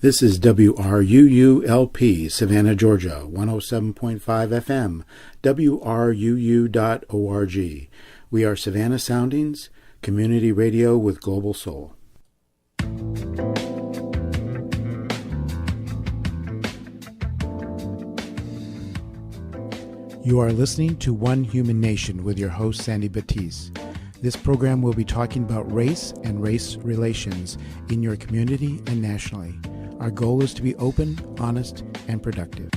This is WRUULP, Savannah, Georgia, 107.5 FM, WRUU.org. We are Savannah Soundings, community radio with global soul. You are listening to One Human Nation with your host, Sandy Batiste. This program will be talking about race and race relations in your community and nationally. Our goal is to be open, honest, and productive.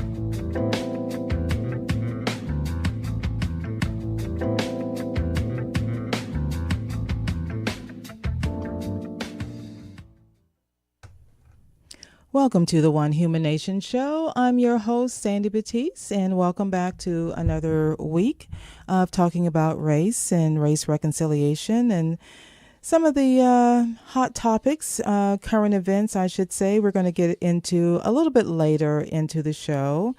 Welcome to the One Human Nation show. I'm your host, Sandy Batiste, and welcome back to another week of talking about race and race reconciliation and some of the hot topics, current events, I should say, we're going to get into a little bit later into the show.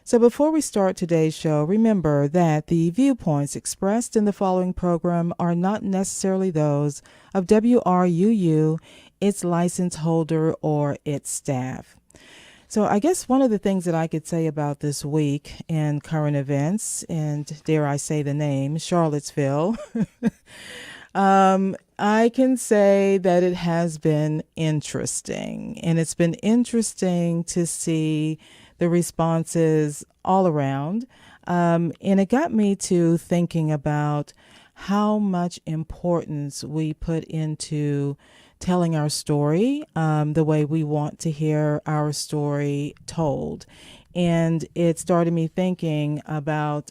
So before we start today's show, remember that the viewpoints expressed in the following program are not necessarily those of WRUU, its license holder, or its staff. So I guess one of the things that I could say about this week in current events, and dare I say the name, Charlottesville, I can say that it has been interesting, and it's been interesting to see the responses all around. And it got me to thinking about how much importance we put into telling our story, the way we want to hear our story told. And it started me thinking about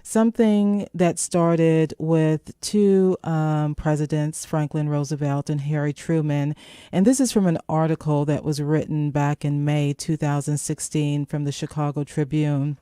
something that started with two presidents, Franklin Roosevelt and Harry Truman. And this is from an article that was written back in May 2016 from the Chicago Tribune.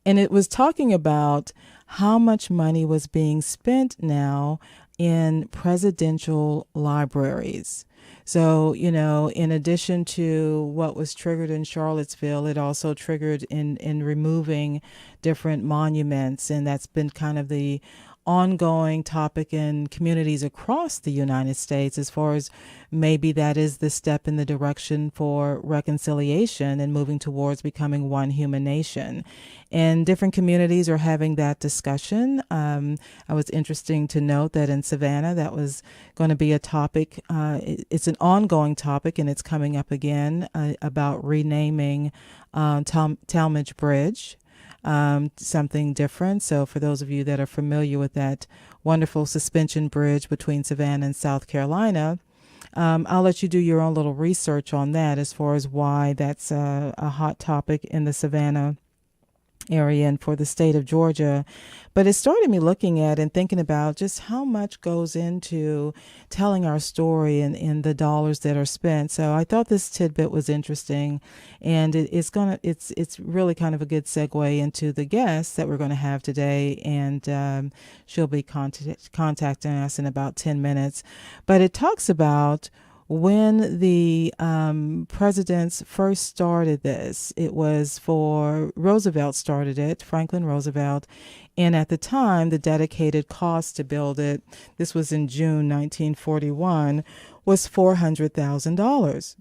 And it was talking about how much money was being spent now in presidential libraries. So, you know, in addition to what was triggered in Charlottesville, it also triggered in removing different monuments. And that's been kind of the ongoing topic in communities across the United States, as far as maybe that is the step in the direction for reconciliation and moving towards becoming one human nation. And different communities are having that discussion. I was interesting to note that in Savannah, that was going to be a topic. It's an ongoing topic, and it's coming up again about renaming Talmadge Bridge. Something different. So for those of you that are familiar with that wonderful suspension bridge between Savannah and South Carolina, I'll let you do your own little research on that as far as why that's a hot topic in the Savannah area and for the state of Georgia. But it started me looking at and thinking about just how much goes into telling our story and the dollars that are spent. So I thought this tidbit was interesting, and it's really kind of a good segue into the guest that we're going to have today, and she'll be contacting us in about 10 minutes. But it talks about when the presidents first started this. It was for Roosevelt started it, Franklin Roosevelt, and at the time, the dedicated cost to build it, this was in June 1941, was $400,000.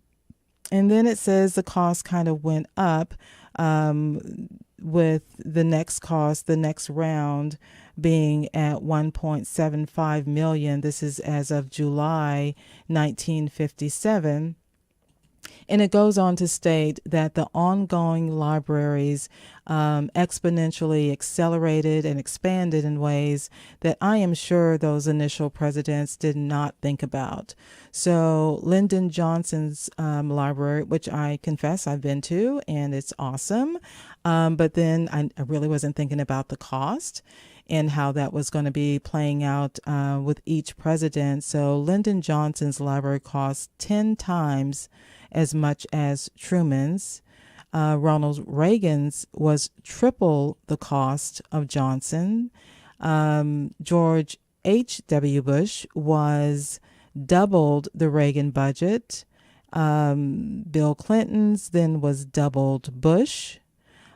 And then it says the cost kind of went up with the next cost, the next round, being at $1.75 million. This is as of July 1957. And it goes on to state that the ongoing libraries exponentially accelerated and expanded in ways that I am sure those initial presidents did not think about. So Lyndon Johnson's library, which I confess I've been to, and it's awesome. But then I really wasn't thinking about the cost and how that was going to be playing out with each president. So Lyndon Johnson's library cost 10 times as much as Truman's. Ronald Reagan's was triple the cost of Johnson. George H.W. Bush was doubled the Reagan budget. Bill Clinton's then was doubled Bush.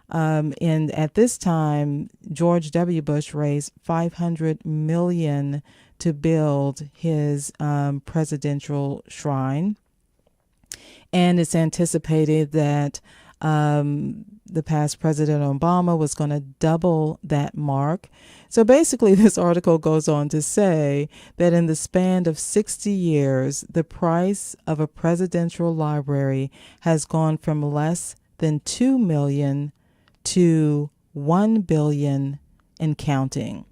And at this time, George W. Bush raised $500 million to build his presidential shrine. And it's anticipated that the past President Obama was going to double that mark. So basically, this article goes on to say that in the span of 60 years, the price of a presidential library has gone from less than $2 million to $1 billion and counting.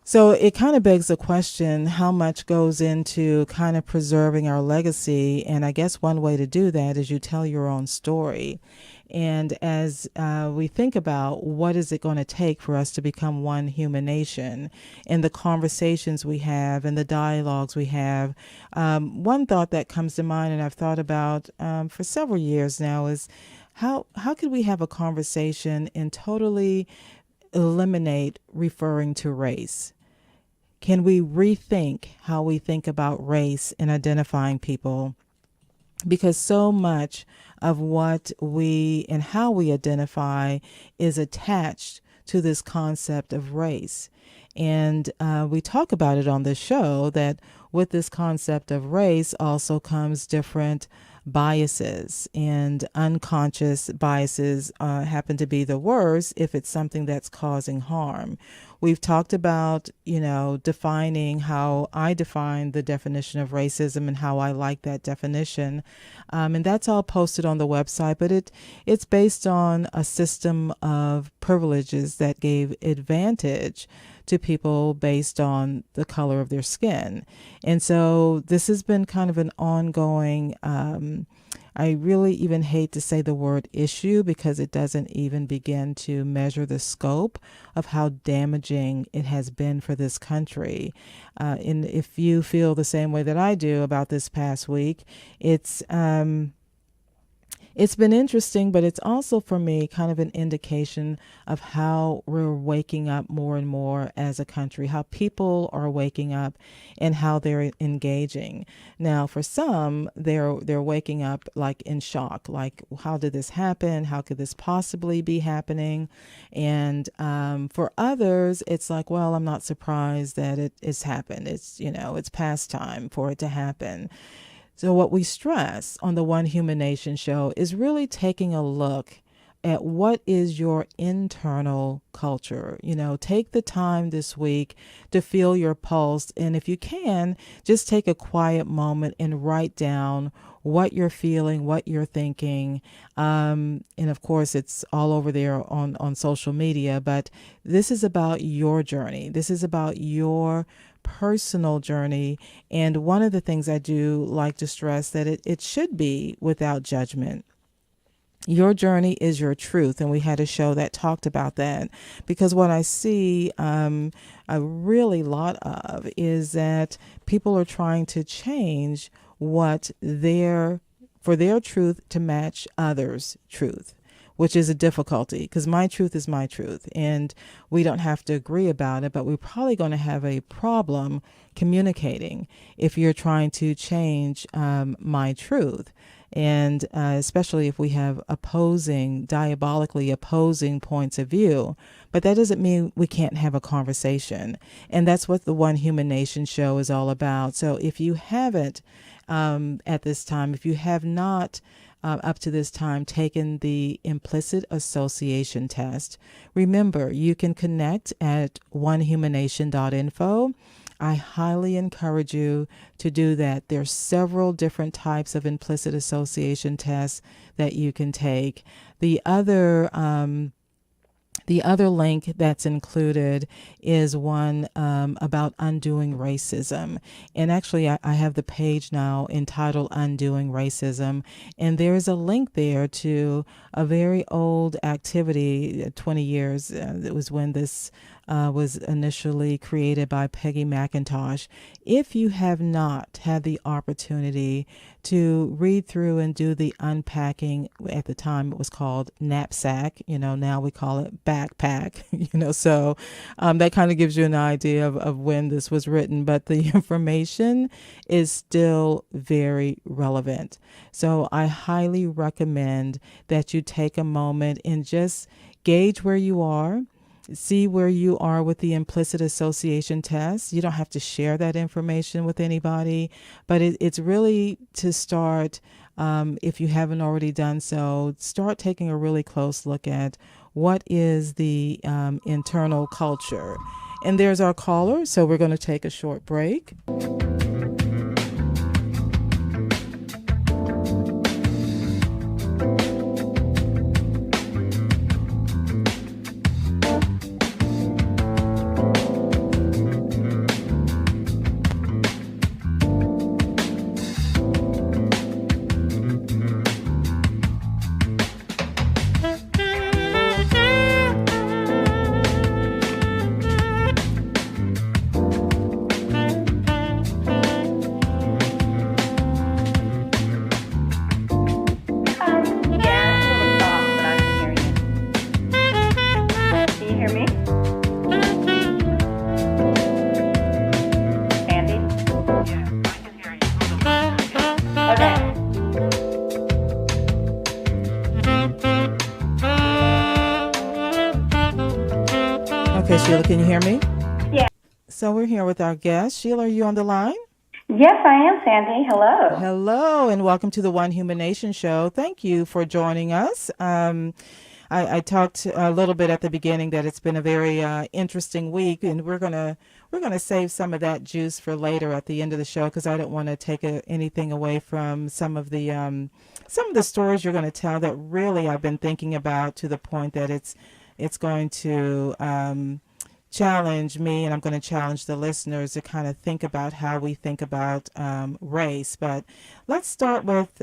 So it kind of begs the question, how much goes into kind of preserving our legacy? And I guess one way to do that is you tell your own story. And as we think about what is it going to take for us to become one human nation, and the conversations we have and the dialogues we have, one thought that comes to mind, and I've thought about for several years now, is how could we have a conversation and totally eliminate referring to race? Can we rethink how we think about race in identifying people? Because so much of what we and how we identify is attached to this concept of race. And we talk about it on this show that with this concept of race also comes different biases, and unconscious biases happen to be the worst if it's something that's causing harm. We've talked about, defining how I define the definition of racism and how I like that definition. And that's all posted on the website, but it's based on a system of privileges that gave advantage to people based on the color of their skin. And so this has been kind of an ongoing, I really even hate to say the word issue because it doesn't even begin to measure the scope of how damaging it has been for this country. And if you feel the same way that I do about this past week, it's been interesting, but it's also for me kind of an indication of how we're waking up more and more as a country, how people are waking up and how they're engaging. Now, for some, they're waking up like in shock, like, how did this happen? How could this possibly be happening? And for others, it's like, well, I'm not surprised that it's happened. It's past time for it to happen. So what we stress on the One Human Nation show is really taking a look at what is your internal culture. Take the time this week to feel your pulse. And if you can, just take a quiet moment and write down what you're feeling, what you're thinking. And of course, it's all over there on social media. But this is about your journey. This is about your personal journey. And one of the things I do like to stress that it should be without judgment. Your journey is your truth. And we had a show that talked about that, because what I see a really lot of is that people are trying to change for their truth to match others' truth, which is a difficulty because my truth is my truth and we don't have to agree about it, but we're probably going to have a problem communicating if you're trying to change my truth. And especially if we have diabolically opposing points of view. But that doesn't mean we can't have a conversation. And that's what the One Human Nation show is all about. So if you haven't at this time, if you have not up to this time taken the implicit association test, remember you can connect at onehumanation.info. I highly encourage you to do that. There's several different types of implicit association tests that you can take. The other link that's included is one about undoing racism. And actually, I have the page now entitled Undoing Racism. And there is a link there to a very old activity, 20 years. It was when this was initially created by Peggy McIntosh. If you have not had the opportunity to read through and do the unpacking, at the time it was called knapsack, now we call it backpack, so that kind of gives you an idea of when this was written, but the information is still very relevant. So I highly recommend that you take a moment and just gauge where you are. See where you are with the implicit association test. You don't have to share that information with anybody, but it's really to start, if you haven't already done so, start taking a really close look at what is the internal culture. And there's our caller, so we're going to take a short break. Okay, Sheila, can you hear me? Yeah. So we're here with our guest. Sheila, are you on the line? Yes, I am, Sandy. Hello. Hello, and welcome to the One Human Nation show. Thank you for joining us. I talked a little bit at the beginning that it's been a very interesting week, and we're gonna save some of that juice for later at the end of the show because I don't want to take anything away from some of the stories you're going to tell that really I've been thinking about to the point that it's going to challenge me, and I'm going to challenge the listeners to kind of think about how we think about race. But let's start with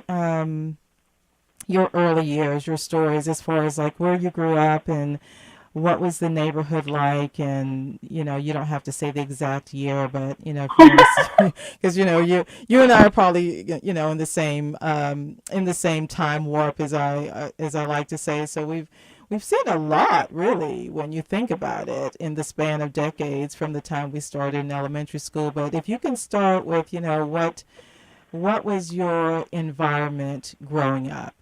your early years, your stories as far as like where you grew up and what was the neighborhood like. And, you know, you don't have to say the exact year, but, you know, because, you know, you and I are probably, you know, in the same time warp as I like to say. So we've seen a lot, really, when you think about it, in the span of decades from the time we started in elementary school. But if you can start with, you know, what was your environment growing up?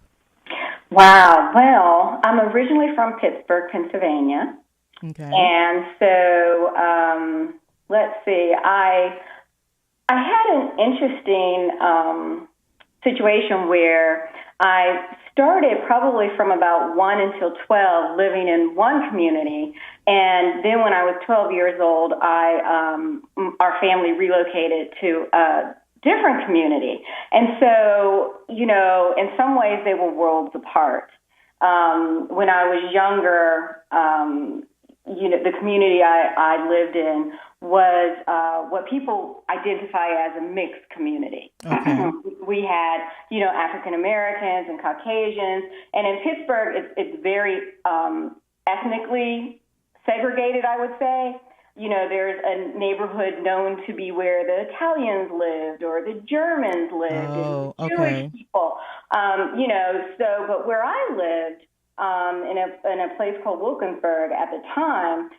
Wow. Well, I'm originally from Pittsburgh, Pennsylvania. Okay. And so, let's see, I had an interesting situation where I started probably from about 1 until 12 living in one community. And then when I was 12 years old, our family relocated to a different community. And so, you know, in some ways they were worlds apart. When I was younger, you know, the community I lived in was what people identify as a mixed community. Okay. We had, you know, African Americans and Caucasians, and in Pittsburgh, it's very ethnically segregated, I would say. You know, there's a neighborhood known to be where the Italians lived or the Germans lived and the Jewish people. You know, so, but where I lived, in a place called Wilkinsburg at the time,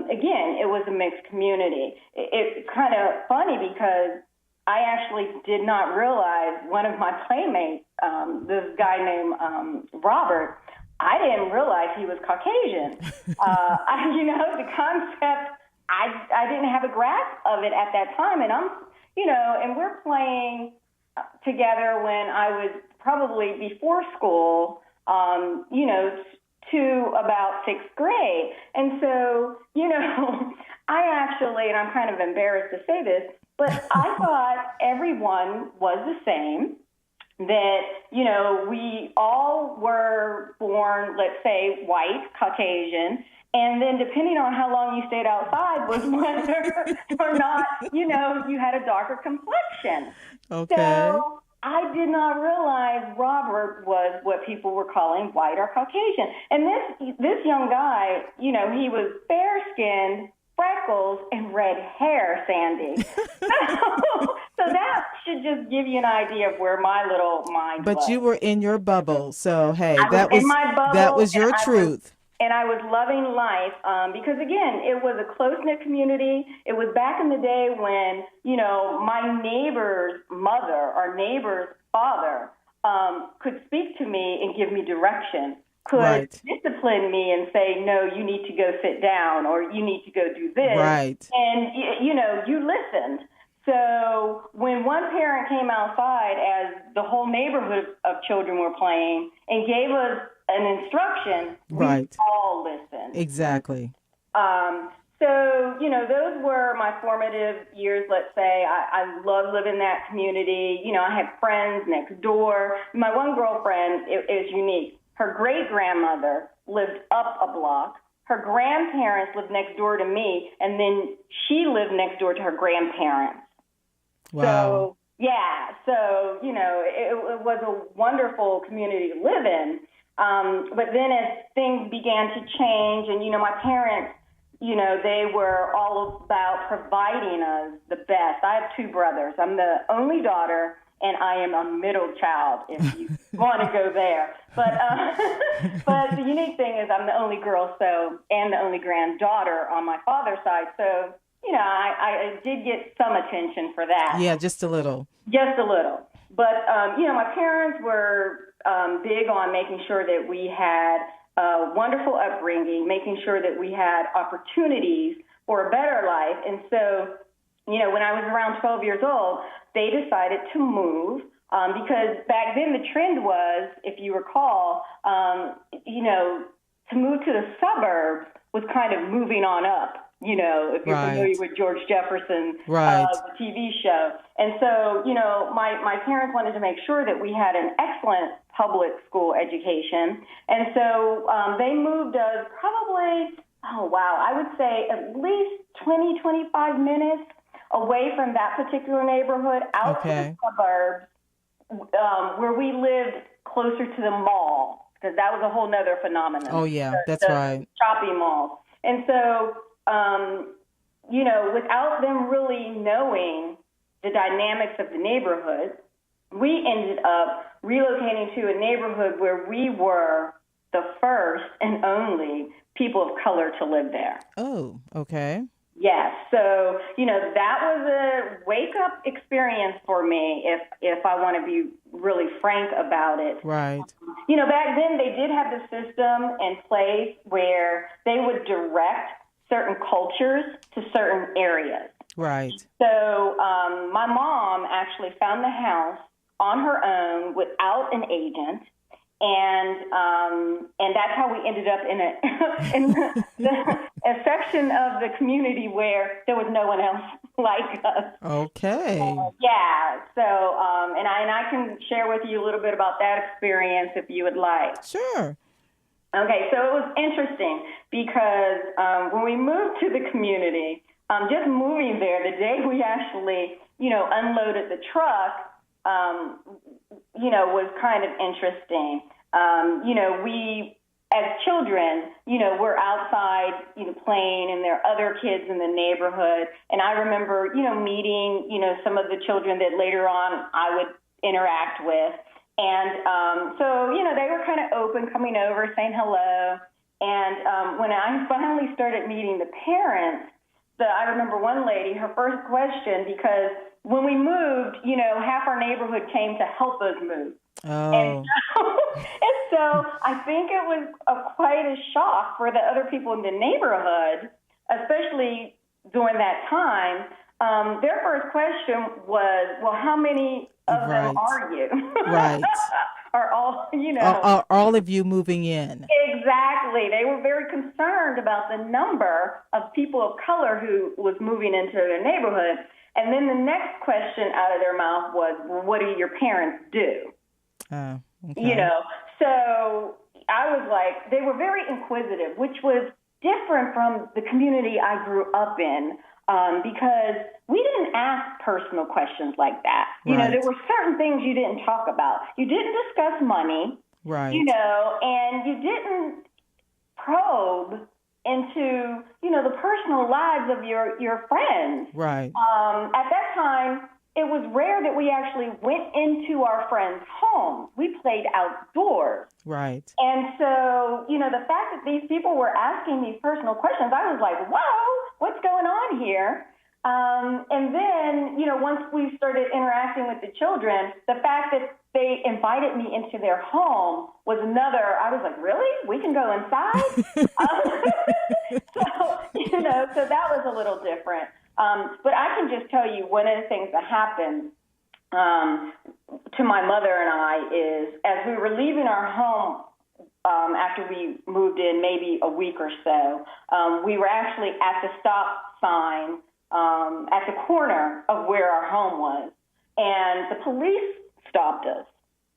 again, it was a mixed community. It's kind of funny because I actually did not realize one of my playmates, this guy named Robert, I didn't realize he was Caucasian. You know, the concept, I didn't have a grasp of it at that time. And I'm, you know, and we're playing together when I was probably before school, you know, to about 6th grade. And so, you know, I actually, and I'm kind of embarrassed to say this, but I thought everyone was the same, that, you know, we all were born, let's say, white, Caucasian, and then depending on how long you stayed outside was whether or not, you know, you had a darker complexion. Okay. So I did not realize Robert was what people were calling white or Caucasian. And this young guy, you know, he was fair-skinned, freckles, and red hair, Sandy. So that should just give you an idea of where my little mind was. But you were in your bubble, so hey, that was your truth. And I was loving life because, again, it was a close-knit community. It was back in the day when, you know, my neighbor's mother or neighbor's father could speak to me and give me direction. could discipline me and say, no, you need to go sit down or you need to go do this. Right. And, you listened. So when one parent came outside as the whole neighborhood of children were playing and gave us an instruction, we all listened. Exactly. So, those were my formative years, let's say. I loved living in that community. I had friends next door. My one girlfriend is unique. Her great-grandmother lived up a block. Her grandparents lived next door to me, and then she lived next door to her grandparents. Wow. So, it was a wonderful community to live in. But then as things began to change, and, my parents, they were all about providing us the best. I have 2 brothers. I'm the only daughter, and I am a middle child, if you want to go there. But the unique thing is I'm the only girl, and the only granddaughter on my father's side. So, I did get some attention for that. Yeah, just a little. Just a little. But, my parents were big on making sure that we had a wonderful upbringing, making sure that we had opportunities for a better life. And so, when I was around 12 years old, they decided to move because back then the trend was, if you recall, to move to the suburbs was kind of moving on up. If you're familiar with George Jefferson, the TV show. And so, my parents wanted to make sure that we had an excellent public school education. And so they moved us probably, I would say at least 20, 25 minutes away from that particular neighborhood out to the suburbs where we lived closer to the mall, because that was a whole nother phenomenon. Oh, yeah, that's right. Shopping malls. And so, without them really knowing the dynamics of the neighborhood, we ended up relocating to a neighborhood where we were the first and only people of color to live there. Oh, okay. Yes. So, that was a wake-up experience for me, if I want to be really frank about it. Right. Back then they did have the system in place where they would direct certain cultures to certain areas. Right. So my mom actually found the house on her own without an agent, and that's how we ended up in a section of the community where there was no one else like us. Okay. So and I can share with you a little bit about that experience if you would like. Sure. Okay, so it was interesting because when we moved to the community, just moving there, the day we actually, unloaded the truck, was kind of interesting. We, as children, we're outside, playing, and there are other kids in the neighborhood. And I remember, meeting, some of the children that later on I would interact with. And so, they were kind of open, coming over, saying hello. And when I finally started meeting the parents, I remember one lady, her first question, because when we moved, half our neighborhood came to help us move. Oh. And so I think it was quite a shock for the other people in the neighborhood, especially during that time. Their first question was, well, how many of them are you? Right. Are all, Are all of you moving in? Exactly. They were very concerned about the number of people of color who was moving into their neighborhood. And then the next question out of their mouth was, well, what do your parents do? Okay. So I was like, they were very inquisitive, which was different from the community I grew up in. Because we didn't ask personal questions like that. Right. There were certain things you didn't talk about. You didn't discuss money, right? And you didn't probe into, the personal lives of your friends. Right. At that time, it was rare that we actually went into our friends' homes. We played outdoors. Right. And so, the fact that these people were asking these personal questions, I was like, whoa, what's going on here? And then, once we started interacting with the children, the fact that they invited me into their home was another, I was like, really? We can go inside? So that was a little different. But I can just tell you one of the things that happened to my mother and I is as we were leaving our home after we moved in maybe a week or so, we were actually at the stop sign at the corner of where our home was, and the police stopped us.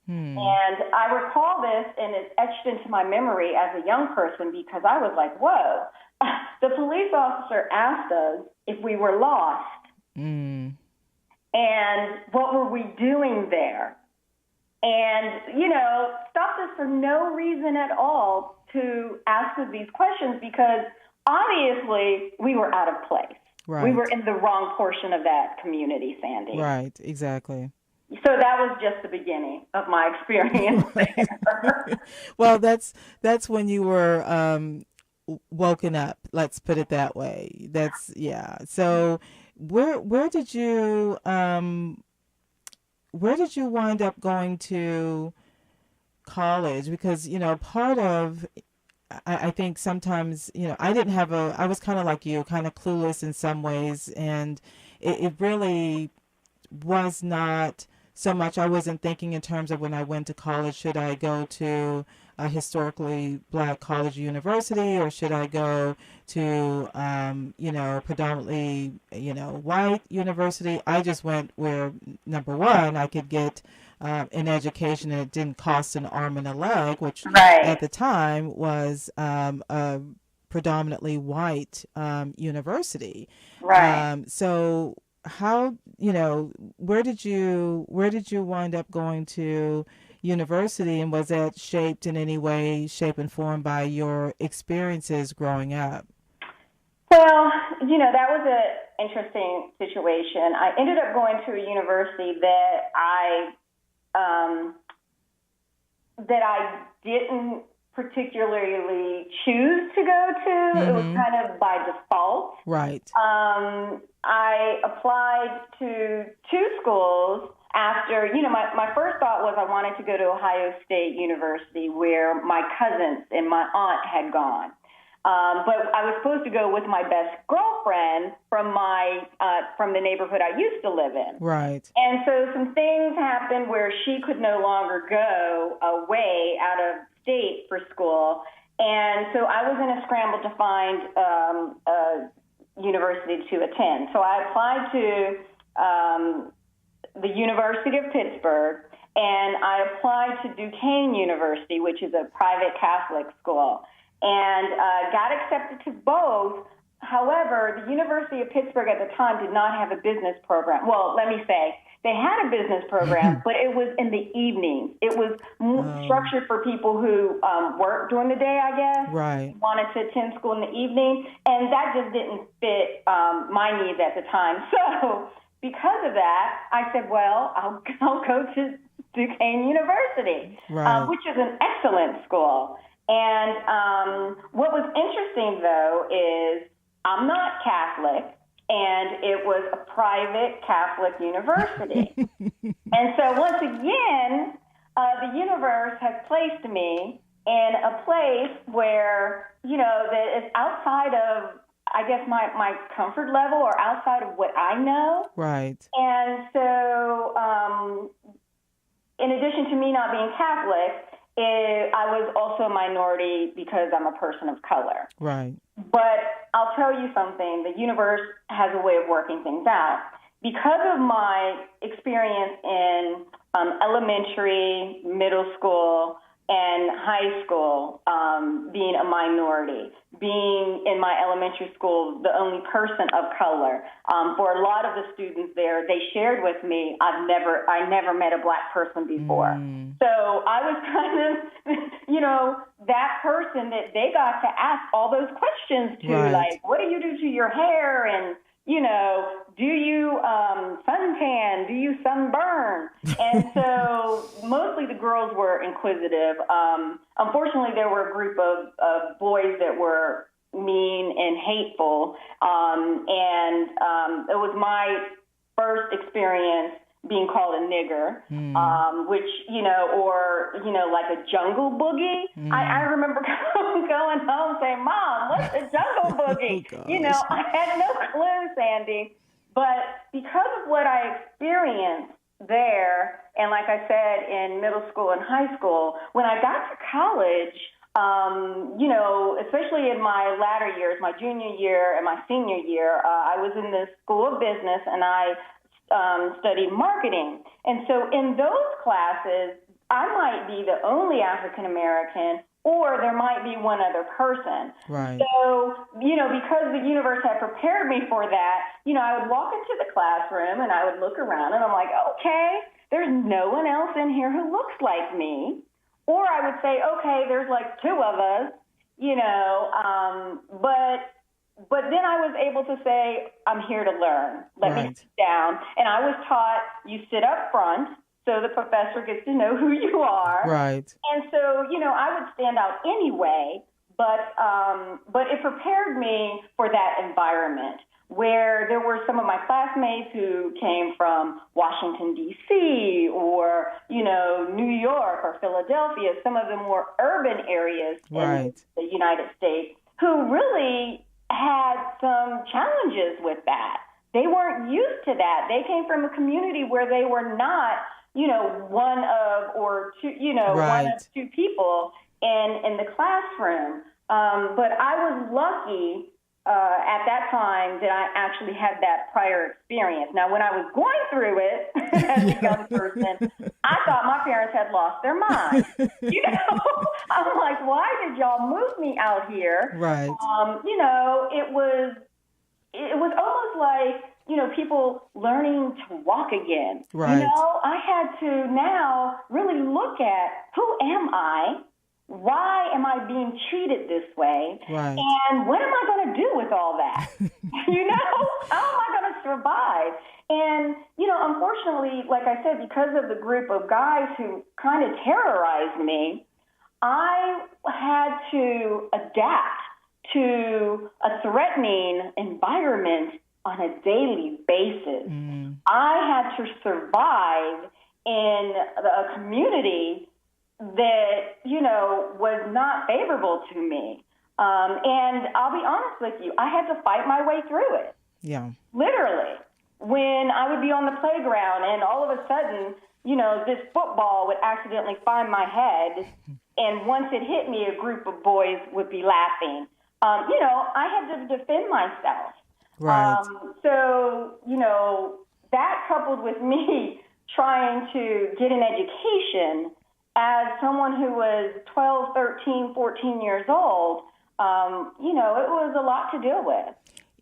And I recall this, and it's etched into my memory as a young person because I was like, whoa. The police officer asked us if we were lost and what were we doing there. And, stopped us for no reason at all to ask us these questions because obviously we were out of place. Right. We were in the wrong portion of that community, Sandy. Right, exactly. So that was just the beginning of my experience there. Well, that's when you were woken up. Let's put it that way. Yeah. So where did you wind up going to college? Because part of I think sometimes, I didn't have I was kind of like you, kind of clueless in some ways. And it really was not so much, I wasn't thinking in terms of when I went to college, should I go to a historically Black college or university, or should I go to, predominantly, white university? I just went where, number one, I could get an education and it didn't cost an arm and a leg, which at the time was a predominantly white university. Right. So how, where did you wind up going to university, and was that shaped in any way, shape and form by your experiences growing up? Well, that was an interesting situation. I ended up going to a university that I didn't particularly choose to go to. It was kind of by default. Right. I applied to two schools after, my first thought was I wanted to go to Ohio State University where my cousins and my aunt had gone. But I was supposed to go with my best girlfriend from the neighborhood I used to live in. Right. And so some things happened where she could no longer go away out of state for school. And so I was in a scramble to find a university to attend. So I applied to the University of Pittsburgh, and I applied to Duquesne University, which is a private Catholic school, and got accepted to both. However, the University of Pittsburgh at the time did not have a business program. Well, let me say, they had a business program, but it was in the evenings. It was structured for people who worked during the day, I guess. Right. Wanted to attend school in the evening, and that just didn't fit my needs at the time. So because of that, I said, well, I'll go to Duquesne University, right. Which is an excellent school. And what was interesting, though, is I'm not Catholic, and it was a private Catholic university. And so once again, the universe has placed me in a place where, that is outside of, I guess, my comfort level or outside of what I know. Right. And so in addition to me not being Catholic, I was also a minority because I'm a person of color. Right. But I'll tell you something, the universe has a way of working things out. Because of my experience in elementary, middle school, and high school, being a minority, being in my elementary school the only person of color, for a lot of the students there, they shared with me, I never met a Black person before. So I was kind of, that person that they got to ask all those questions to, right. Like, what do you do to your hair? And, do you suntan? Do you sunburn? And so mostly the girls were inquisitive. Unfortunately, there were a group of boys that were mean and hateful. It was my first experience being called a nigger, which, like a jungle boogie. I remember going home saying, Mom, what's a jungle boogie? Oh, I had no clue, Sandy. But because of what I experienced there, and like I said, in middle school and high school, when I got to college, especially in my latter years, my junior year and my senior year, I was in the School of Business, and I studied marketing. And so in those classes, I might be the only African American, or there might be one other person. Right. So, because the universe had prepared me for that, I would walk into the classroom and I would look around and I'm like, okay, there's no one else in here who looks like me. Or I would say, okay, there's like two of us, but then I was able to say, I'm here to learn. Let me sit down. And I was taught, you sit up front so the professor gets to know who you are. Right. And so, I would stand out anyway, but it prepared me for that environment where there were some of my classmates who came from Washington, D.C., or, New York or Philadelphia, some of the more urban areas in the United States, who really had some challenges with that. They weren't used to that. They came from a community where they were not, one of or two, one of two people in the classroom. But I was lucky at that time that I actually had that prior experience. Now, when I was going through it as a young person, I thought my parents had lost their mind. I'm like, why did y'all move me out here? Right. It was almost like, people learning to walk again. Right. I had to now really look at, who am I? Why am I being treated this way? Right. And what am I going to do with all that? How am I going to survive? And, unfortunately, like I said, because of the group of guys who kind of terrorized me, I had to adapt to a threatening environment on a daily basis. I had to survive in a community that, was not favorable to me. And I'll be honest with you, I had to fight my way through it. Yeah. Literally. When I would be on the playground and all of a sudden, this football would accidentally find my head. And once it hit me, a group of boys would be laughing. I had to defend myself. Right. That coupled with me trying to get an education as someone who was 12, 13, 14 years old, it was a lot to deal with.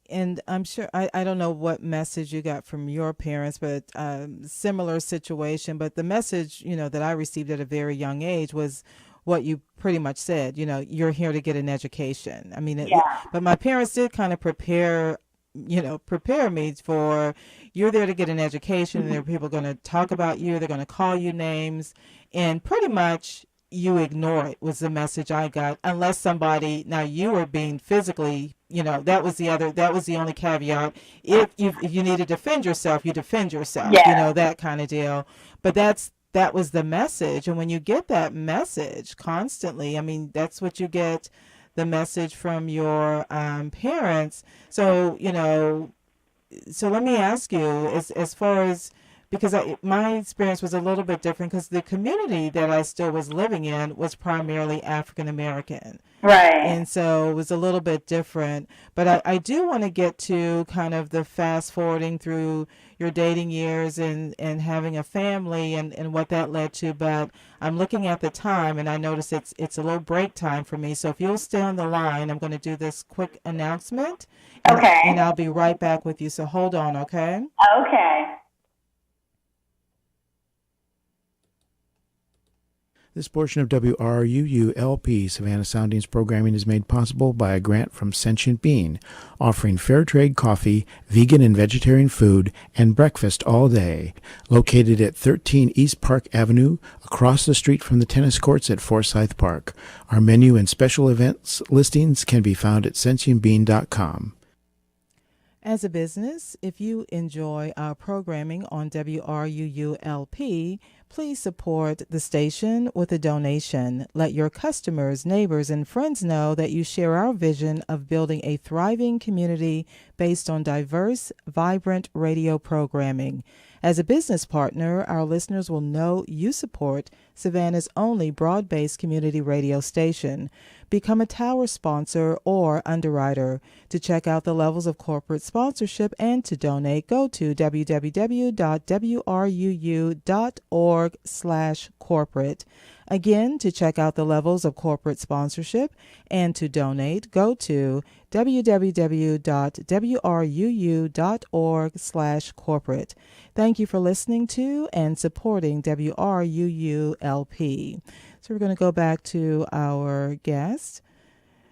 And I'm sure, I don't know what message you got from your parents, but similar situation. But the message, that I received at a very young age was what you pretty much said, you're here to get an education. I mean, but my parents did kind of prepare me for, you're there to get an education, and there are people going to talk about you, they're going to call you names, and pretty much you ignore it was the message I got, unless somebody, now you were being physically, that was the only caveat. If you need to defend yourself, you defend yourself, that kind of deal. But that was the message. And when you get that message constantly, I mean, that's what you get, the message from your parents. So, so let me ask you, as far as, because my experience was a little bit different, because the community that I still was living in was primarily African American. Right. And so it was a little bit different. But I do want to get to kind of the fast forwarding through your dating years and having a family and what that led to. But I'm looking at the time, and I notice it's a little break time for me. So if you'll stay on the line, I'm going to do this quick announcement. Okay. And I'll be right back with you. So hold on, okay? Okay. This portion of WRUU-LP Savannah Sounding's programming is made possible by a grant from Sentient Bean, offering fair trade coffee, vegan and vegetarian food, and breakfast all day. Located at 13 East Park Avenue, across the street from the tennis courts at Forsyth Park. Our menu and special events listings can be found at sentientbean.com. As a business, if you enjoy our programming on WRUU-LP, please support the station with a donation. Let your customers, neighbors, and friends know that you share our vision of building a thriving community based on diverse, vibrant radio programming. As a business partner, our listeners will know you support Savannah's only broad-based community radio station. Become a tower sponsor or underwriter. To check out the levels of corporate sponsorship and to donate, go to www.wruu.org/corporate. Again, to check out the levels of corporate sponsorship and to donate, go to www.wruu.org/corporate. Thank you for listening to and supporting WRUU-LP. So we're going to go back to our guest.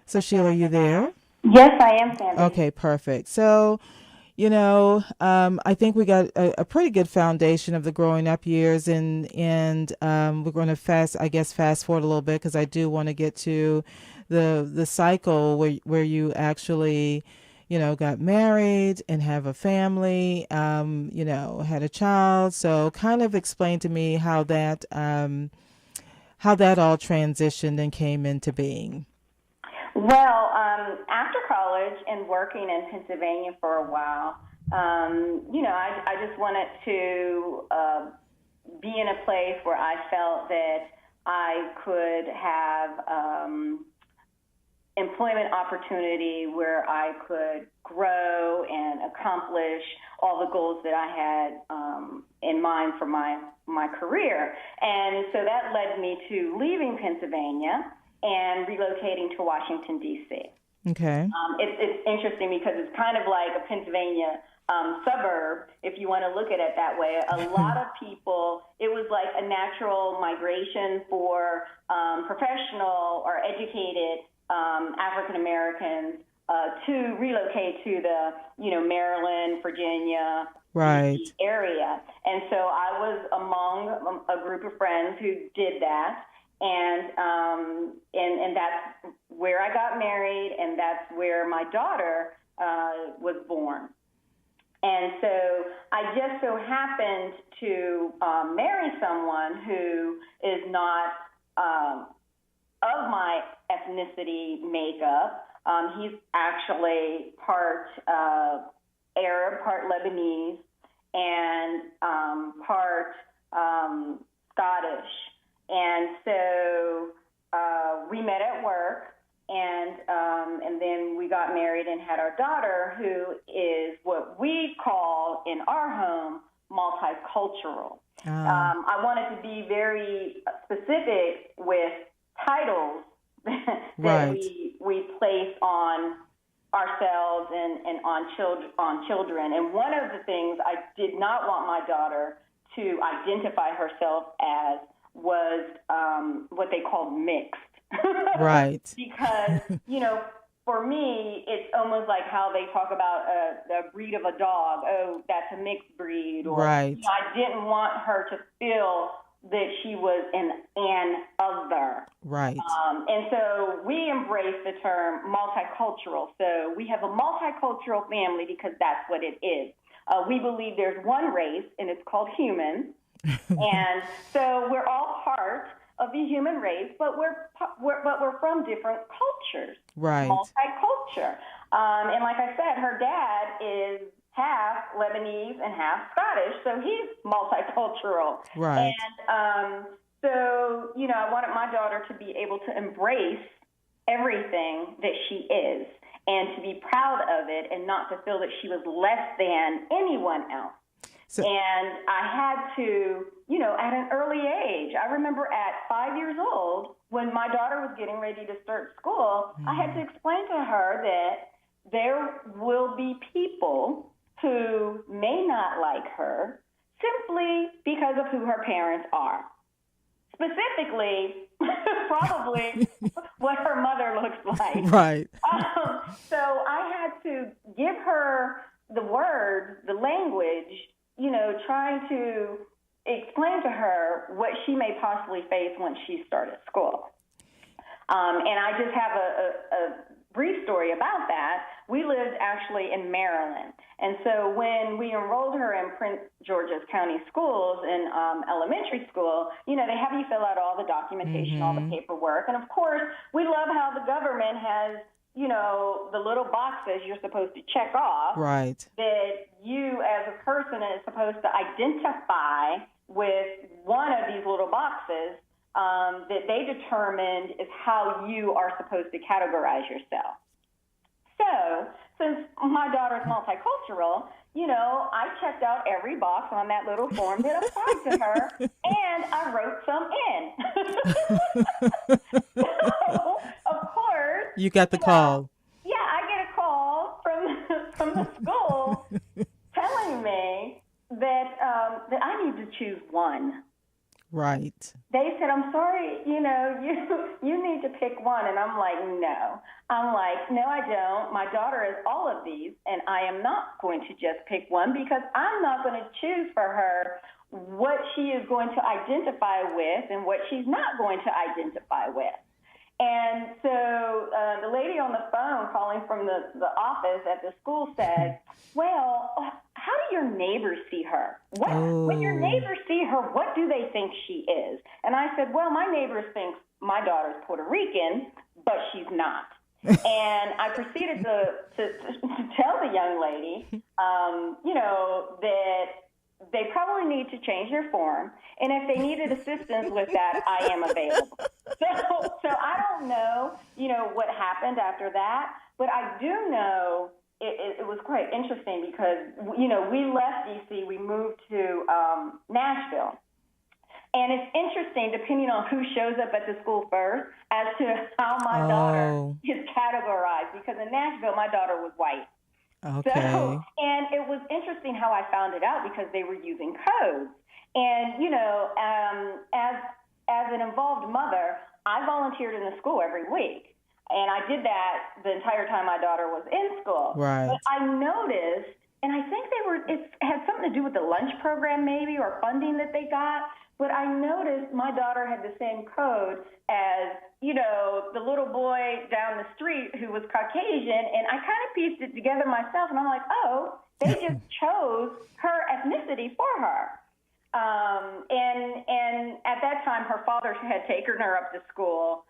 So Sheila, are you there? Yes, I am, Sandy. Okay, perfect. So, I think we got a pretty good foundation of the growing up years, and we're going to fast forward a little bit because I do want to get to the cycle where you actually, got married and have a family, had a child. So kind of explain to me how that all transitioned and came into being. Well, after college and working in Pennsylvania for a while, I just wanted to be in a place where I felt that I could have employment opportunity where I could grow and accomplish all the goals that I had in mind for my career. And so that led me to leaving Pennsylvania and relocating to Washington, D.C. Okay. It's interesting because it's kind of like a Pennsylvania suburb, if you want to look at it that way. A lot of people, it was like a natural migration for professional or educated African Americans to relocate to the, Maryland, Virginia, right, area. And so I was among a group of friends who did that. And that's where I got married, and that's where my daughter was born. And so I just so happened to marry someone who is not of my ethnicity makeup. He's actually part Arab, part Lebanese, and part Scottish. And so we met at work, and then we got married and had our daughter, who is what we call in our home multicultural. I wanted to be very specific with titles that right, we place on ourselves and on children. And one of the things I did not want my daughter to identify herself as was what they call mixed. right. Because, for me, it's almost like how they talk about the breed of a dog. Oh, that's a mixed breed. Or, right. I didn't want her to feel that she was an other. Right. And so we embrace the term multicultural. So we have a multicultural family because that's what it is. We believe there's one race, and it's called human. And so we're all part of the human race, but we're from different cultures. Right. Multiculture. And like I said, her dad is half Lebanese and half Scottish, so he's multicultural. Right. And so, I wanted my daughter to be able to embrace everything that she is and to be proud of it and not to feel that she was less than anyone else. So, and I had to, at an early age, I remember at 5 years old, when my daughter was getting ready to start school, I had to explain to her that there will be people who may not like her simply because of who her parents are. specifically probably what her mother looks like. Right. So I had to give her the words, the language, trying to explain to her what she may possibly face once she started school. And I just have a brief story about that. We lived actually in Maryland. And so when we enrolled her in Prince George's County schools in elementary school, they have you fill out all the documentation, all the paperwork. And of course, we love how the government has, the little boxes you're supposed to check off. Right. That you as a person is supposed to identify with one of these little boxes that they determined is how you are supposed to categorize yourself. So, since my daughter's multicultural, I checked out every box on that little form that applied to her, and I wrote some in. So, of course, you got the call. Yeah, I get a call from the school telling me that I need to choose one. Right. They said, I'm sorry, you need to pick one. And I'm like, no. No, I don't. My daughter is all of these, and I am not going to just pick one because I'm not going to choose for her what she is going to identify with and what she's not going to identify with. And so the lady on the phone calling from the office at the school said, well, how do your neighbors see her? When your neighbors see her, what do they think she is? And I said, well, my neighbors think my daughter's Puerto Rican, but she's not. And I proceeded to tell the young lady, that they probably need to change their form. And if they needed assistance with that, I am available. So I don't know, what happened after that. But I do know it was quite interesting because, we left D.C., we moved to Nashville. And it's interesting, depending on who shows up at the school first, as to how my daughter is categorized. Because in Nashville, my daughter was white. Okay. So, and it was interesting how I found it out because they were using codes. And, as an involved mother, I volunteered in the school every week. And I did that the entire time my daughter was in school. Right. But I noticed, and I think it had something to do with the lunch program maybe or funding that they got. But I noticed my daughter had the same code as, the little boy down the street who was Caucasian. And I kind of pieced it together myself. And I'm like, they just chose her ethnicity for her. And at that time, her father had taken her up to school,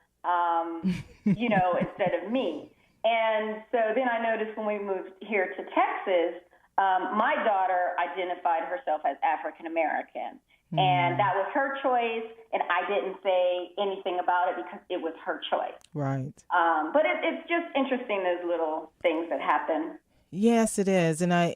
instead of me. And so then I noticed when we moved here to Texas, my daughter identified herself as African American. And that was her choice, and I didn't say anything about it because it was her choice. Right. But it's just interesting, those little things that happen. Yes, it is. And I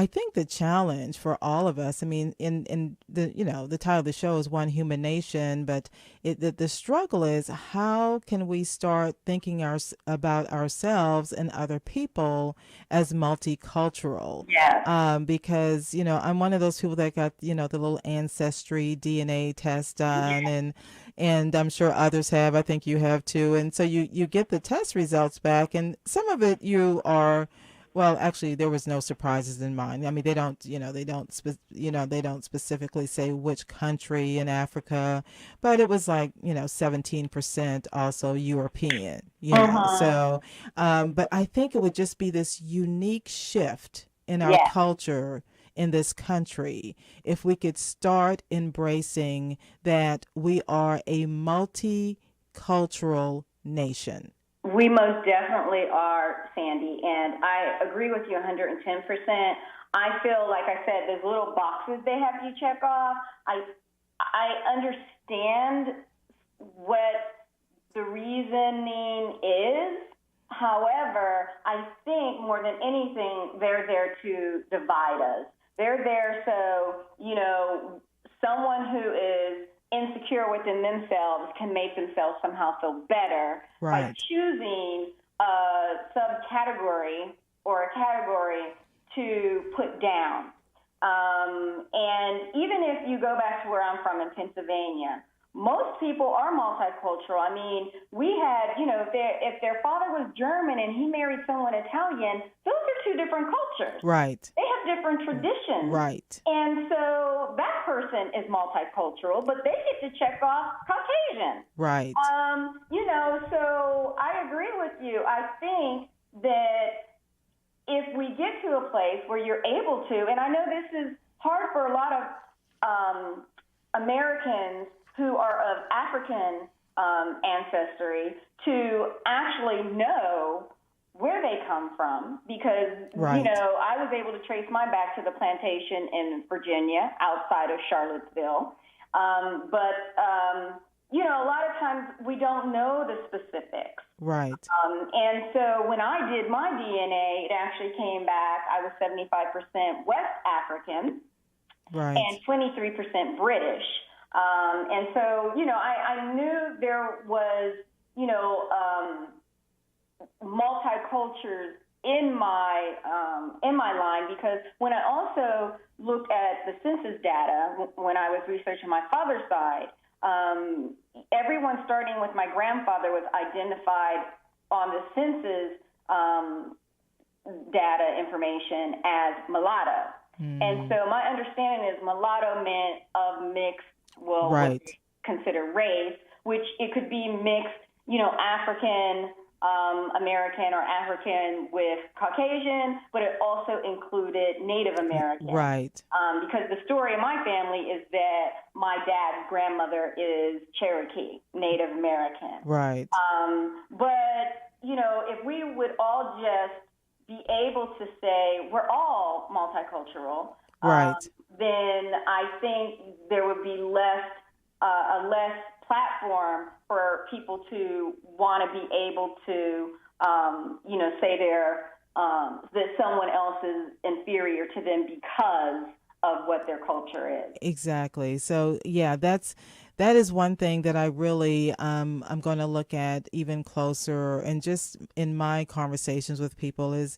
think the challenge for all of us, I mean, in the, the title of the show is One Human Nation, but the struggle is how can we start thinking about ourselves and other people as multicultural? Yeah. Because, I'm one of those people that got, the little ancestry DNA test done, and I'm sure others have. I think you have too. And so you get the test results back, and some of it well, actually, there was no surprises in mine. I mean, they don't specifically say which country in Africa, but it was like, 17% also European, So, but I think it would just be this unique shift in our culture in this country if we could start embracing that we are a multicultural nation. We most definitely are, Sandy, and I agree with you 110%. I feel, like I said, those little boxes they have you check off, I understand what the reasoning is. However, I think more than anything, they're there to divide us. They're there so, someone who is insecure within themselves can make themselves somehow feel better by choosing a subcategory or a category to put down. And even if you go back to where I'm from in Pennsylvania, most people are multicultural. I mean, we had, if their father was German and he married someone Italian, those are two different cultures. Right. They have different traditions. Right. And so that person is multicultural, but they get to check off Caucasian. Right. So I agree with you. I think that if we get to a place where you're able to, and I know this is hard for a lot of Americans who are of African ancestry to actually know where they come from, because, right. I was able to trace mine back to the plantation in Virginia outside of Charlottesville. A lot of times we don't know the specifics. Right. And so when I did my DNA, it actually came back, I was 75% West African, right, and 23% British. And so, I knew there was, multicultures in my line, because when I also looked at the census data, when I was researching my father's side, everyone starting with my grandfather was identified on the census data information as mulatto. And so my understanding is mulatto meant of mixed, right, what we consider race, which it could be mixed, African American or African with Caucasian, but it also included Native American. Right. Because the story of my family is that my dad's grandmother is Cherokee, Native American. Right. But, if we would all just be able to say we're all multicultural, right, then I think there would be a less platform for people to want to be able to, say that someone else is inferior to them because of what their culture is. Exactly. So, yeah, that is one thing that I really I'm going to look at even closer, and just in my conversations with people is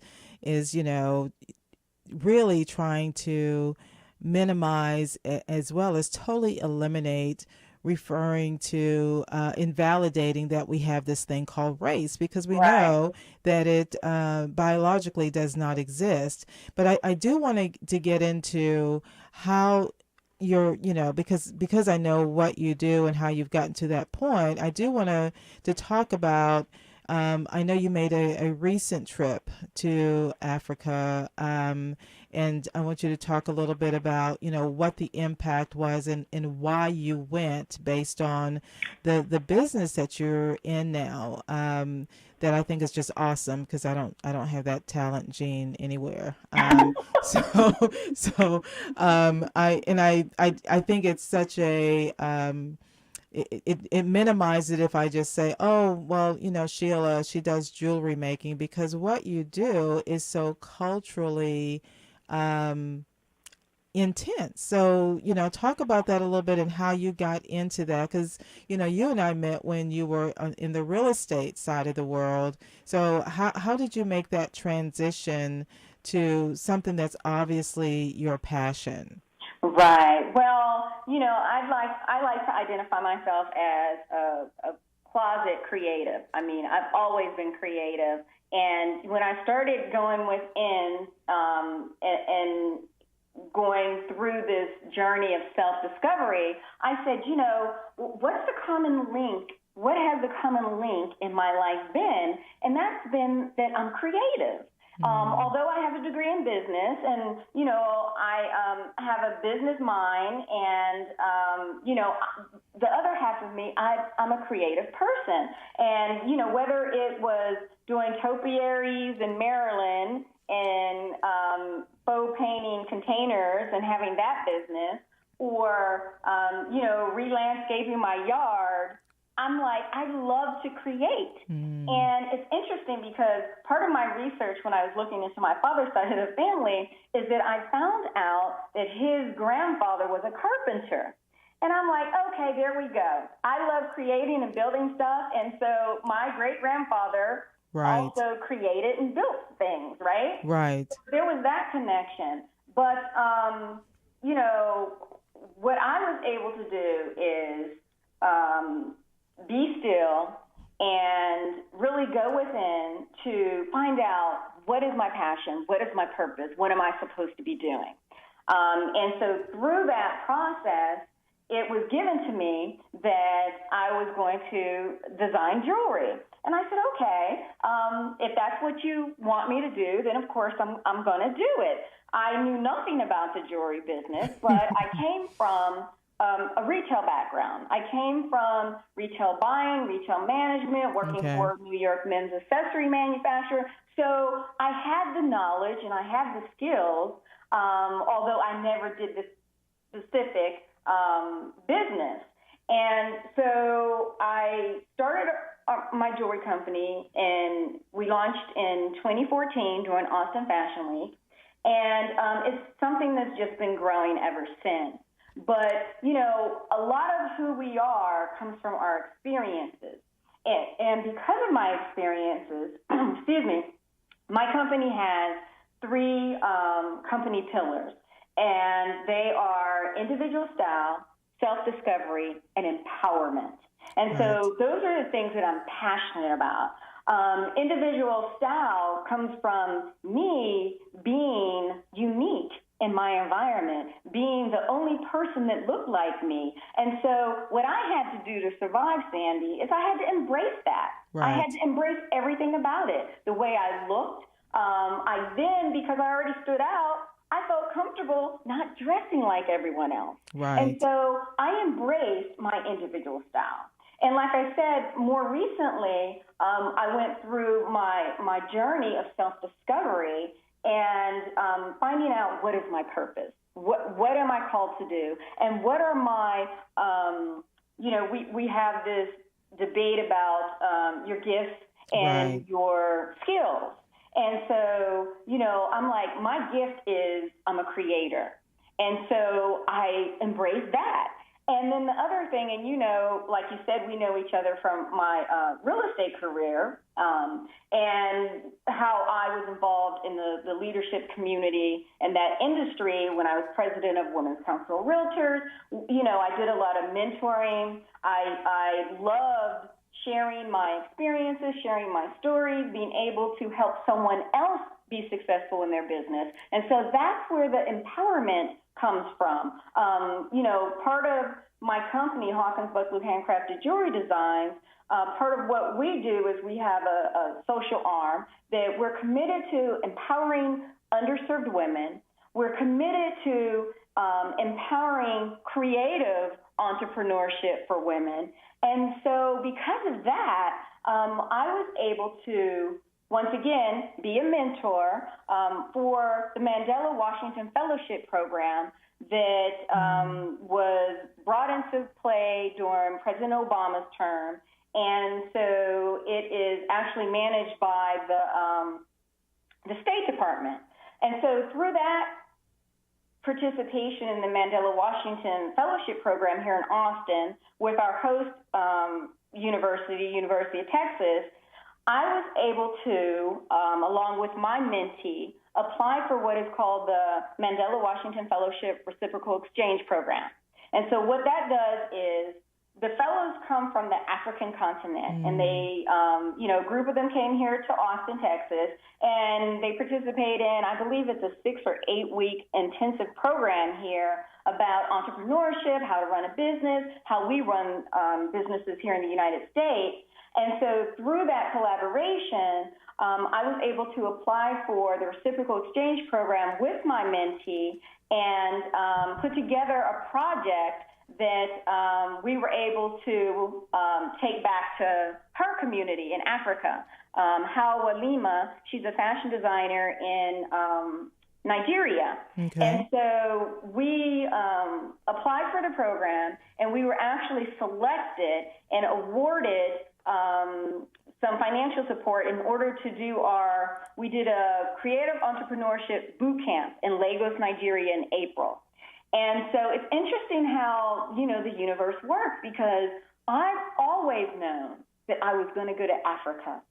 really trying to minimize as well as totally eliminate referring to invalidating that we have this thing called race, because we Right. know that it biologically does not exist. But I do want to get into how you're, because I know what you do and how you've gotten to that point. I do want to talk about, I know you made a recent trip to Africa, and I want you to talk a little bit about, what the impact was and why you went, based on the business that you're in now, that I think is just awesome, because I don't have that talent gene anywhere. I think it's such a it minimizes it if I just say, oh, well, Sheila, she does jewelry making, because what you do is so culturally intense. So, talk about that a little bit and how you got into that, because, you and I met when you were in the real estate side of the world. So how did you make that transition to something that's obviously your passion? Right. Well, I like to identify myself as a closet creative. I mean, I've always been creative. And when I started going within and going through this journey of self-discovery, I said, what's the common link? What has the common link in my life been? And that's been that I'm creative. Although I have a degree in business, and, I have a business mind, and, the other half of me, I'm a creative person. And, whether it was doing topiaries in Maryland and faux painting containers and having that business, or, re-landscaping my yard, I'm like, I love to create. And it's interesting because part of my research when I was looking into my father's side of the family is that I found out that his grandfather was a carpenter. And I'm like, okay, there we go. I love creating and building stuff. And so my great-grandfather also created and built things, right? Right. There was that connection. But, what I was able to do is be still and really go within to find out what is my passion, what is my purpose, what am I supposed to be doing. And so through that process, it was given to me that I was going to design jewelry. And I said, okay, if that's what you want me to do, then of course I'm going to do it. I knew nothing about the jewelry business, but I came from a retail background. I came from retail buying, retail management, working for New York men's accessory manufacturer. So I had the knowledge and I had the skills, although I never did this specific business. And so I started my jewelry company, and we launched in 2014 during Austin Fashion Week. And it's something that's just been growing ever since. But, a lot of who we are comes from our experiences. And because of my experiences, excuse me, my company has three company pillars. And they are individual style, self-discovery, and empowerment. And so those are the things that I'm passionate about. Individual style comes from me being unique in my environment, being the only person that looked like me. And so what I had to do to survive, Sandy, is I had to embrace that. I had to embrace everything about it, the way I looked. I then, because I already stood out, I felt comfortable not dressing like everyone else. And so I embraced my individual style. And like I said, more recently, I went through my journey of self-discovery and finding out what is my purpose, what am I called to do, and what are my, we have this debate about your gifts and your skills. And so, I'm like, my gift is I'm a creator. And so I embrace that. And then the other thing, and like you said, we know each other from my real estate career and how I was involved in the leadership community and that industry when I was president of Women's Council of Realtors. I did a lot of mentoring. I loved sharing my experiences, sharing my stories, being able to help someone else be successful in their business. And so that's where the empowerment comes from. Part of my company, Hawkins Bucklew Handcrafted Jewelry Designs, part of what we do is we have a social arm that we're committed to empowering underserved women. We're committed to empowering creative entrepreneurship for women. And so because of that, I was able to, once again, be a mentor for the Mandela Washington Fellowship Program that was brought into play during President Obama's term. And so it is actually managed by the State Department. And so through that participation in the Mandela Washington Fellowship Program here in Austin with our host University of Texas, I was able to, along with my mentee, apply for what is called the Mandela Washington Fellowship Reciprocal Exchange Program. And so what that does is the fellows come from the African continent, and they, a group of them came here to Austin, Texas, and they participate in, I believe it's a 6 or 8 week intensive program here about entrepreneurship, how to run a business, how we run businesses here in the United States. And so through that collaboration, I was able to apply for the reciprocal exchange program with my mentee and put together a project that we were able to take back to her community in Africa. Hawa Lima, she's a fashion designer in Nigeria. Okay. And so we applied for the program, and we were actually selected and awarded some financial support in order to do we did a creative entrepreneurship boot camp in Lagos, Nigeria in April. And so it's interesting how, the universe works, because I've always known that I was going to go to Africa.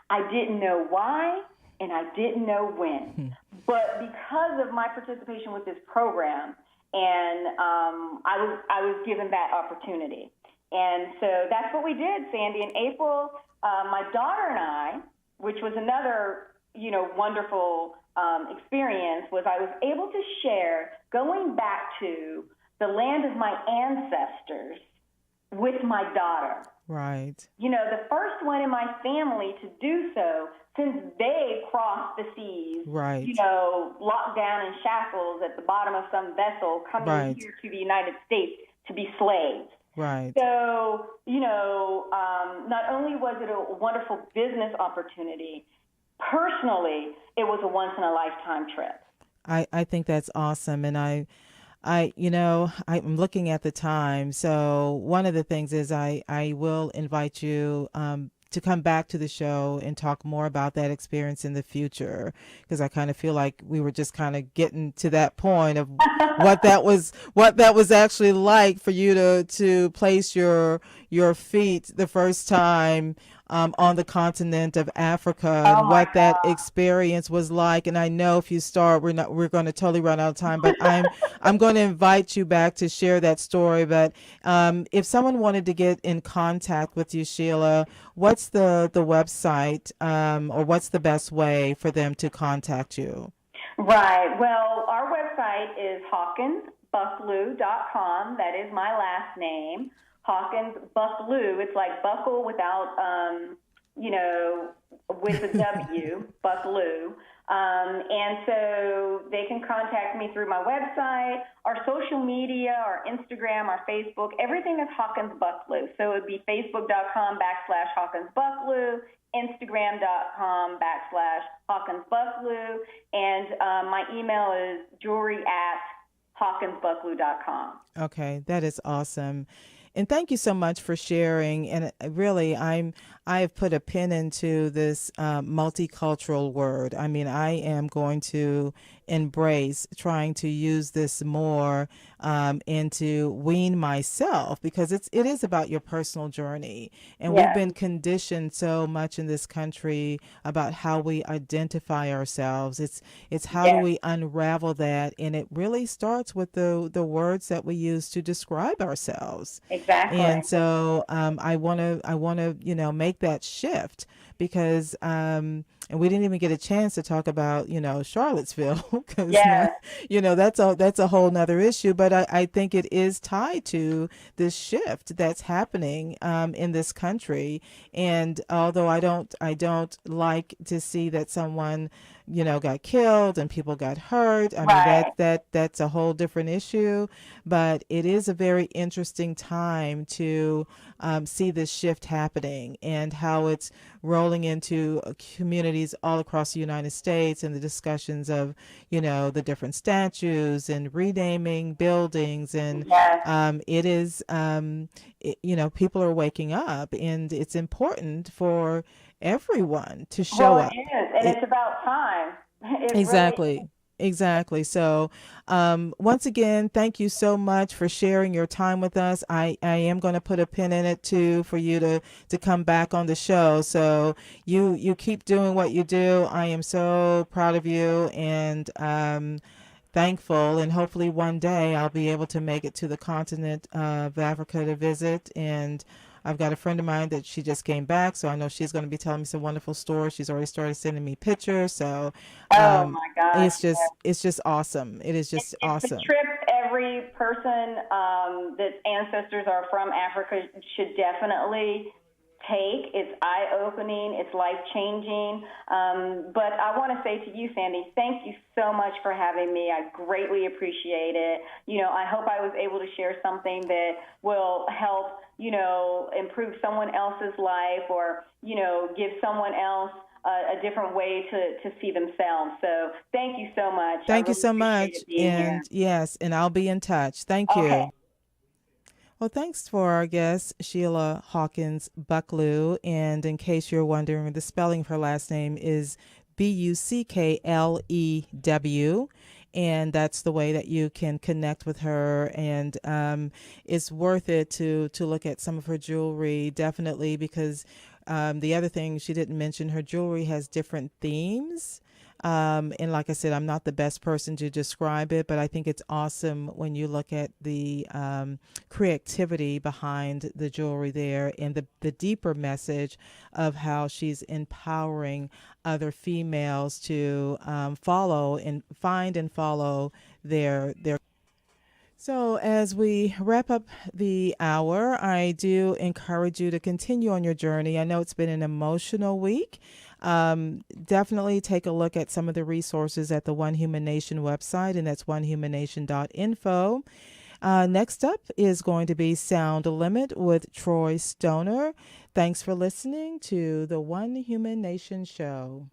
I didn't know why, and I didn't know when. But because of my participation with this program, and I was given that opportunity. And so that's what we did, Sandy. In April, my daughter and I, which was another, wonderful experience, was I was able to share going back to the land of my ancestors with my daughter. Right. The first one in my family to do so since they crossed the seas, right. Locked down in shackles at the bottom of some vessel coming right. here to the United States to be slaves. Right. So, not only was it a wonderful business opportunity, personally, it was a once-in-a-lifetime trip. I think that's awesome. And I'm looking at the time. So one of the things is I will invite you to come back to the show and talk more about that experience in the future, because I kind of feel like we were just kind of getting to that point of what that was actually like for you to place your feet the first time on the continent of Africa, and what that experience was like. And I know if you start, we're going to totally run out of time, but I'm going to invite you back to share that story. But if someone wanted to get in contact with you, Sheila, what's the website, or what's the best way for them to contact you? Right. Well, our website is HawkinsBucklew.com. That is my last name. Hawkins Bucklew. It's like buckle without, with a W, Bucklew. And so they can contact me through my website, our social media, our Instagram, our Facebook. Everything is Hawkins Bucklew. So it would be Facebook.com/Hawkins Bucklew, Instagram.com/Hawkins Bucklew, and my email is jewelry@HawkinsBucklew.com. Okay, that is awesome. And thank you so much for sharing. And really, I have put a pin into this multicultural word. I mean, I am going to embrace trying to use this more and to wean myself, because it is about your personal journey. And we've been conditioned so much in this country about how we identify ourselves. It's how do we unravel that? And it really starts with the words that we use to describe ourselves. Exactly. And so I want to make that shift, because and we didn't even get a chance to talk about Charlottesville, because that's a whole nother issue. But I think it is tied to this shift that's happening in this country. And although I don't like to see that someone got killed and people got hurt. I mean, that's a whole different issue, but it is a very interesting time to see this shift happening, and how it's rolling into communities all across the United States, and the discussions of, the different statues and renaming buildings. And it is, people are waking up, and it's important for everyone to show up. It is, and it's about time. Exactly. So once again, thank you so much for sharing your time with us. I am going to put a pin in it too for you to come back on the show. So you keep doing what you do. I am so proud of you, and thankful, and hopefully one day I'll be able to make it to the continent of Africa to visit. And I've got a friend of mine that she just came back, so I know she's going to be telling me some wonderful stories. She's already started sending me pictures. So oh my gosh, it's just awesome. It is just awesome. It's a trip every person that's ancestors are from Africa should definitely take. It's eye-opening. It's life-changing. But I want to say to you, Sandy, thank you so much for having me. I greatly appreciate it. I hope I was able to share something that will help, improve someone else's life, or, give someone else a different way to see themselves. So thank you so much. Thank you so much. And yes, and I'll be in touch. Thank you. Well, thanks for our guest, Sheila Hawkins Bucklew. And in case you're wondering, the spelling of her last name is Bucklew. And that's the way that you can connect with her. And it's worth it to look at some of her jewelry, definitely, because the other thing she didn't mention, her jewelry has different themes. And like I said, I'm not the best person to describe it, but I think it's awesome when you look at the creativity behind the jewelry there and the deeper message of how she's empowering other females to follow and find and follow their. So, as we wrap up the hour, I do encourage you to continue on your journey. I know it's been an emotional week. Definitely take a look at some of the resources at the One Human Nation website, and that's onehumannation.info. Next up is going to be Sound Limit with Troy Stoner. Thanks for listening to the One Human Nation show.